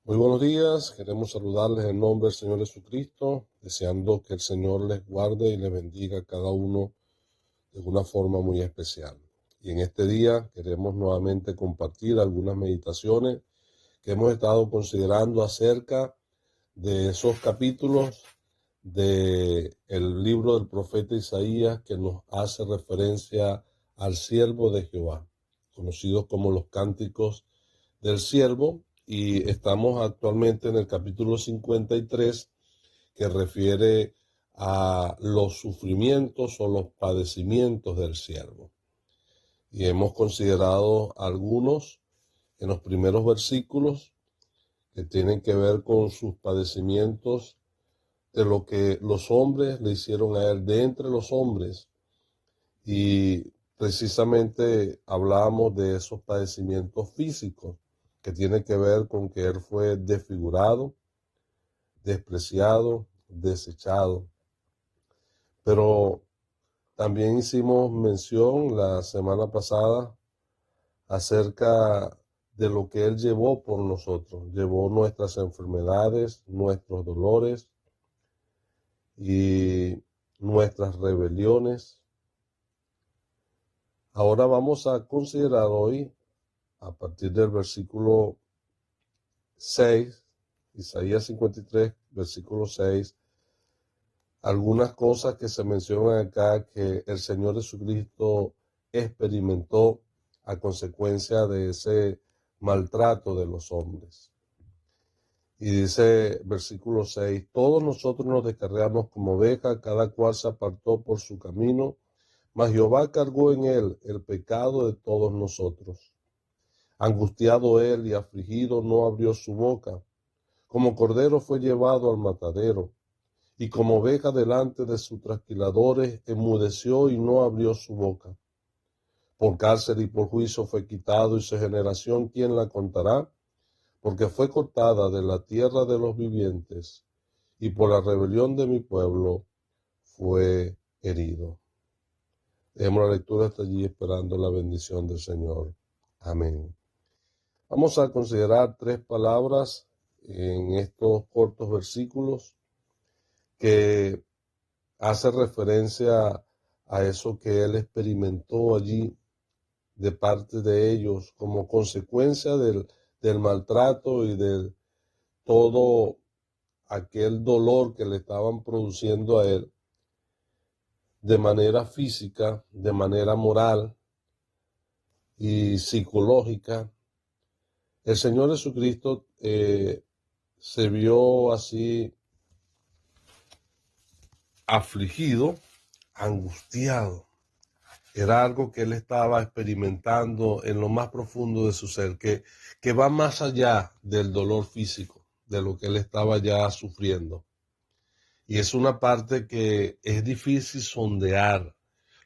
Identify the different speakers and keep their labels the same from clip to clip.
Speaker 1: Muy buenos días, queremos saludarles en nombre del Señor Jesucristo, deseando que el Señor les guarde y les bendiga a cada uno de una forma muy especial. Y en este día queremos nuevamente compartir algunas meditaciones que hemos estado considerando acerca de esos capítulos del libro del profeta Isaías que nos hace referencia al siervo de Jehová, conocidos como los cánticos del siervo, y estamos actualmente en el capítulo 53 que refiere a los sufrimientos o los padecimientos del siervo. Y hemos considerado algunos en los primeros versículos que tienen que ver con sus padecimientos, de lo que los hombres le hicieron a él, de entre los hombres. Y precisamente hablábamos de esos padecimientos físicos que tiene que ver con que él fue desfigurado, despreciado, desechado. Pero también hicimos mención la semana pasada acerca de lo que él llevó por nosotros. Llevó nuestras enfermedades, nuestros dolores y nuestras rebeliones. Ahora vamos a considerar hoy, a partir del versículo 6, Isaías 53, versículo 6, algunas cosas que se mencionan acá que el Señor Jesucristo experimentó a consecuencia de ese maltrato de los hombres. Y dice versículo 6, todos nosotros nos descarriamos como ovejas, cada cual se apartó por su camino, mas Jehová cargó en él el pecado de todos nosotros. Angustiado él y afligido no abrió su boca. Como cordero fue llevado al matadero, y como oveja delante de sus trasquiladores enmudeció y no abrió su boca. Por cárcel y por juicio fue quitado, y su generación, ¿quién la contará? Porque fue cortada de la tierra de los vivientes, y por la rebelión de mi pueblo fue herido. Dejemos la lectura hasta allí esperando la bendición del Señor. Amén. Vamos a considerar tres palabras en estos cortos versículos que hace referencia a eso que él experimentó allí de parte de ellos como consecuencia del maltrato y de todo aquel dolor que le estaban produciendo a él de manera física, de manera moral y psicológica. El Señor Jesucristo se vio así afligido, angustiado. Era algo que él estaba experimentando en lo más profundo de su ser, que va más allá del dolor físico, de lo que él estaba ya sufriendo. Y es una parte que es difícil sondear.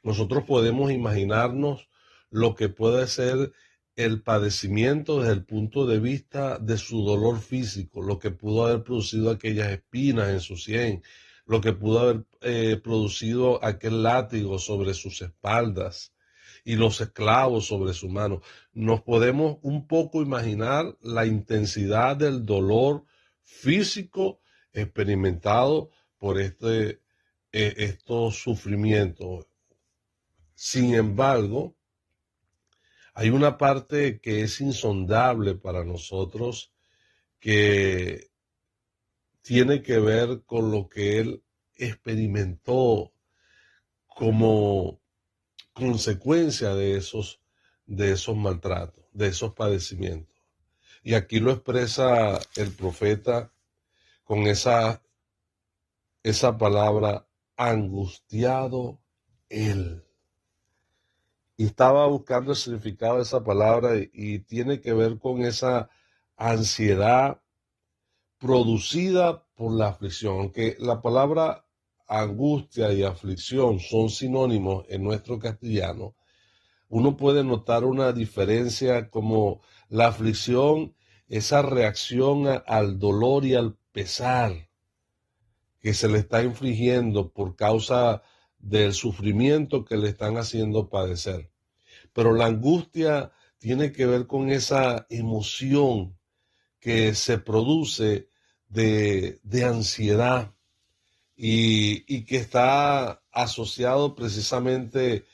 Speaker 1: Nosotros podemos imaginarnos lo que puede ser el padecimiento desde el punto de vista de su dolor físico, lo que pudo haber producido aquellas espinas en su sien, lo que pudo haber producido aquel látigo sobre sus espaldas y los esclavos sobre su mano. Nos podemos un poco imaginar la intensidad del dolor físico experimentado por estos sufrimientos. Sin embargo, hay una parte que es insondable para nosotros que tiene que ver con lo que él experimentó como consecuencia de esos maltratos, de esos padecimientos. Y aquí lo expresa el profeta con esa palabra, angustiado él. Y estaba buscando el significado de esa palabra y tiene que ver con esa ansiedad producida por la aflicción. Aunque la palabra angustia y aflicción son sinónimos en nuestro castellano, uno puede notar una diferencia como la aflicción, esa reacción al dolor y al pesar que se le está infligiendo por causa del sufrimiento que le están haciendo padecer. Pero la angustia tiene que ver con esa emoción que se produce de ansiedad y que está asociado precisamente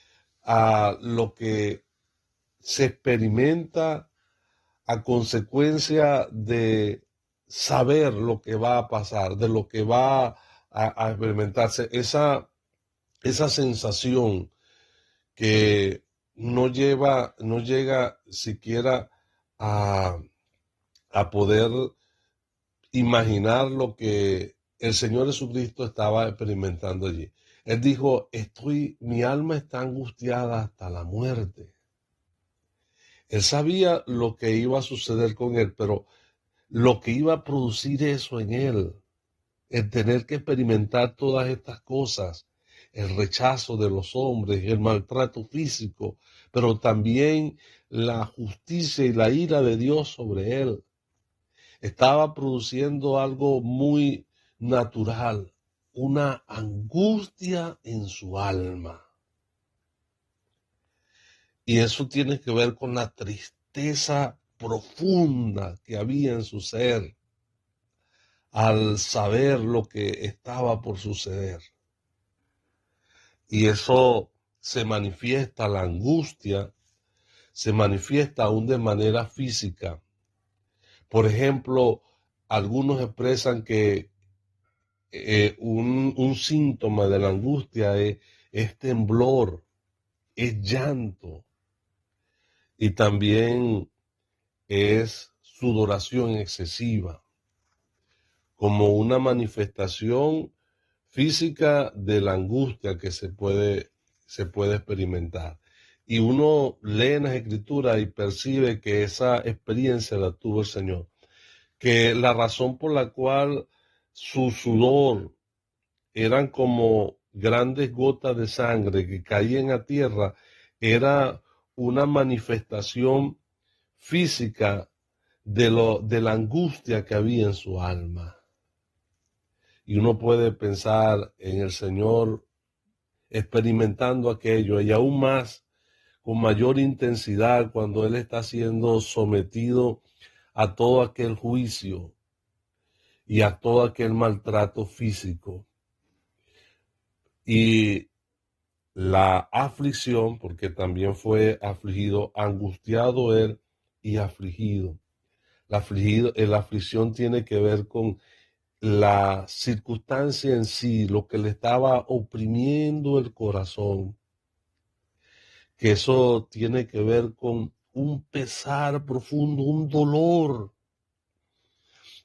Speaker 1: a lo que se experimenta a consecuencia de saber lo que va a pasar, de lo que va a experimentarse, esa sensación que no llega siquiera a, a poder imaginar lo que el Señor Jesucristo estaba experimentando allí. Él dijo, mi alma está angustiada hasta la muerte. Él sabía lo que iba a suceder con él, pero lo que iba a producir eso en él, el tener que experimentar todas estas cosas, el rechazo de los hombres, el maltrato físico, pero también la justicia y la ira de Dios sobre él, estaba produciendo algo muy natural, una angustia en su alma. Y eso tiene que ver con la tristeza profunda que había en su ser al saber lo que estaba por suceder. Y eso se manifiesta, la angustia, se manifiesta aún de manera física. Por ejemplo, algunos expresan que un síntoma de la angustia es temblor, es llanto y también es sudoración excesiva, como una manifestación física de la angustia que se puede experimentar. Y uno lee en las escrituras y percibe que esa experiencia la tuvo el Señor, que la razón por la cual su sudor eran como grandes gotas de sangre que caían a tierra, era una manifestación física de la angustia que había en su alma. Y uno puede pensar en el Señor experimentando aquello y aún más, con mayor intensidad, cuando Él está siendo sometido a todo aquel juicio y a todo aquel maltrato físico. Y la aflicción, porque también fue afligido, angustiado Él y afligido. La aflicción tiene que ver con la circunstancia en sí, lo que le estaba oprimiendo el corazón, que eso tiene que ver con un pesar profundo, un dolor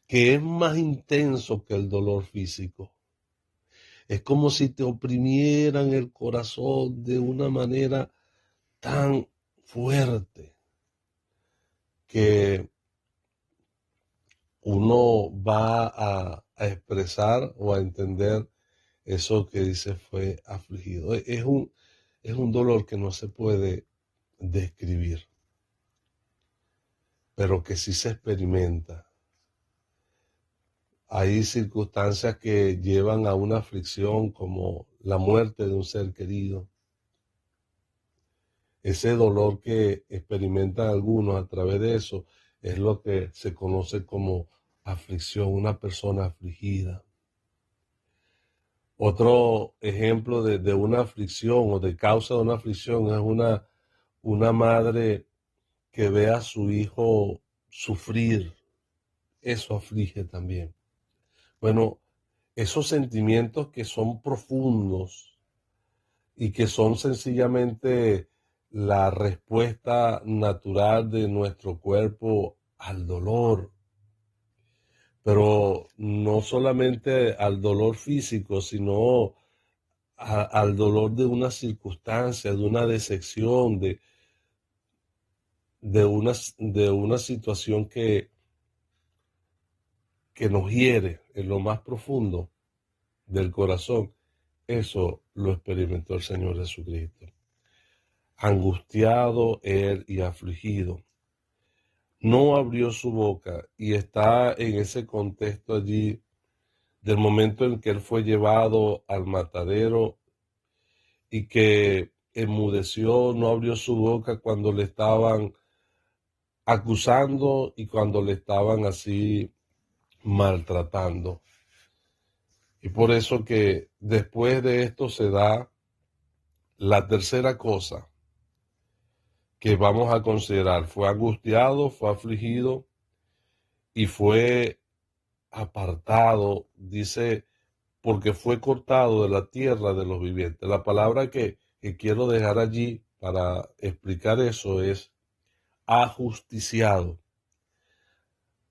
Speaker 1: que es más intenso que el dolor físico. Es como si te oprimieran el corazón de una manera tan fuerte que uno va a expresar o a entender eso que dice fue afligido. Es un dolor que no se puede describir, pero que sí se experimenta. Hay circunstancias que llevan a una aflicción como la muerte de un ser querido. Ese dolor que experimentan algunos a través de eso es lo que se conoce como aflicción, una persona afligida. Otro ejemplo de una aflicción o de causa de una aflicción es una madre que ve a su hijo sufrir. Eso aflige también. Bueno, esos sentimientos que son profundos y que son sencillamente la respuesta natural de nuestro cuerpo al dolor, pero no solamente al dolor físico, sino al dolor de una circunstancia, de una decepción, de una situación que nos hiere en lo más profundo del corazón. Eso lo experimentó el Señor Jesucristo. Angustiado él y afligido. No abrió su boca y está en ese contexto allí del momento en que él fue llevado al matadero y que enmudeció, no abrió su boca cuando le estaban acusando y cuando le estaban así maltratando. Y por eso que después de esto se da la tercera cosa que vamos a considerar. Fue angustiado, fue afligido y fue apartado, dice, porque fue cortado de la tierra de los vivientes. La palabra que quiero dejar allí para explicar eso es ajusticiado.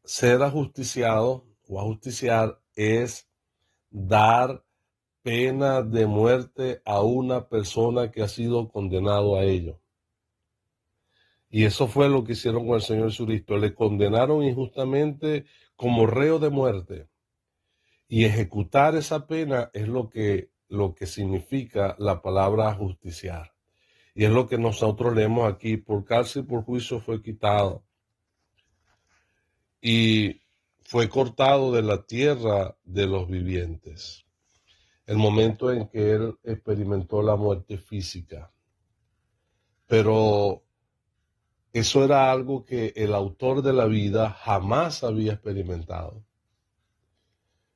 Speaker 1: Ser ajusticiado o ajusticiar es dar pena de muerte a una persona que ha sido condenado a ello. Y eso fue lo que hicieron con el Señor Jesucristo. Le condenaron injustamente como reo de muerte. Y ejecutar esa pena es lo que significa la palabra ajusticiar. Y es lo que nosotros leemos aquí. Por cárcel y por juicio fue quitado. Y fue cortado de la tierra de los vivientes. El momento en que él experimentó la muerte física. Pero eso era algo que el autor de la vida jamás había experimentado.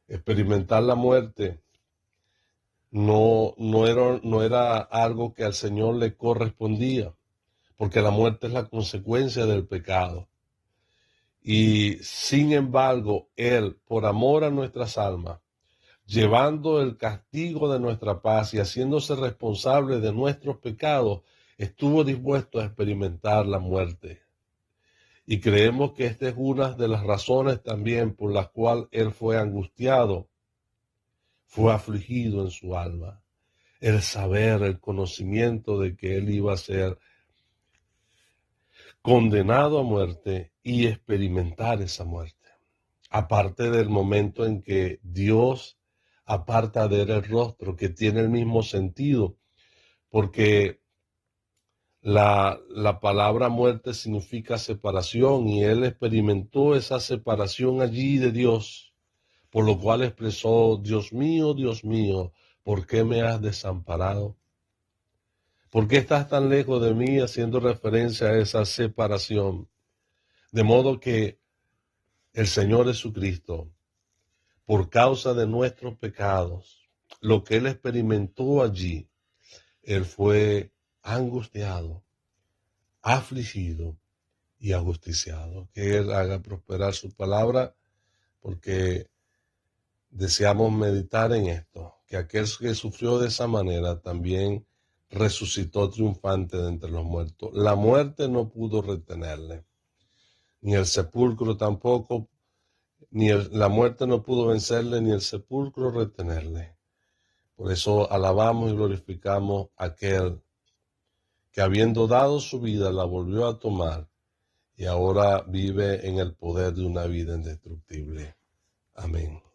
Speaker 1: Experimentar la muerte no era algo que al Señor le correspondía, porque la muerte es la consecuencia del pecado. Y sin embargo, Él, por amor a nuestras almas, llevando el castigo de nuestra paz y haciéndose responsable de nuestros pecados, estuvo dispuesto a experimentar la muerte. Y creemos que esta es una de las razones también por las cuales Él fue angustiado, fue afligido en su alma. El saber, el conocimiento de que Él iba a ser condenado a muerte y experimentar esa muerte. Aparte del momento en que Dios aparta de él el rostro, que tiene el mismo sentido, porque la palabra muerte significa separación y él experimentó esa separación allí de Dios, por lo cual expresó, Dios mío, ¿por qué me has desamparado? ¿Por qué estás tan lejos de mí? Haciendo referencia a esa separación. De modo que el Señor Jesucristo, por causa de nuestros pecados, lo que Él experimentó allí, Él fue angustiado, afligido y ajusticiado. Que Él haga prosperar su palabra, porque deseamos meditar en esto, que aquel que sufrió de esa manera también resucitó triunfante de entre los muertos. La muerte no pudo retenerle, ni el sepulcro tampoco, la muerte no pudo vencerle, ni el sepulcro retenerle. Por eso alabamos y glorificamos a aquel que habiendo dado su vida la volvió a tomar y ahora vive en el poder de una vida indestructible. Amén.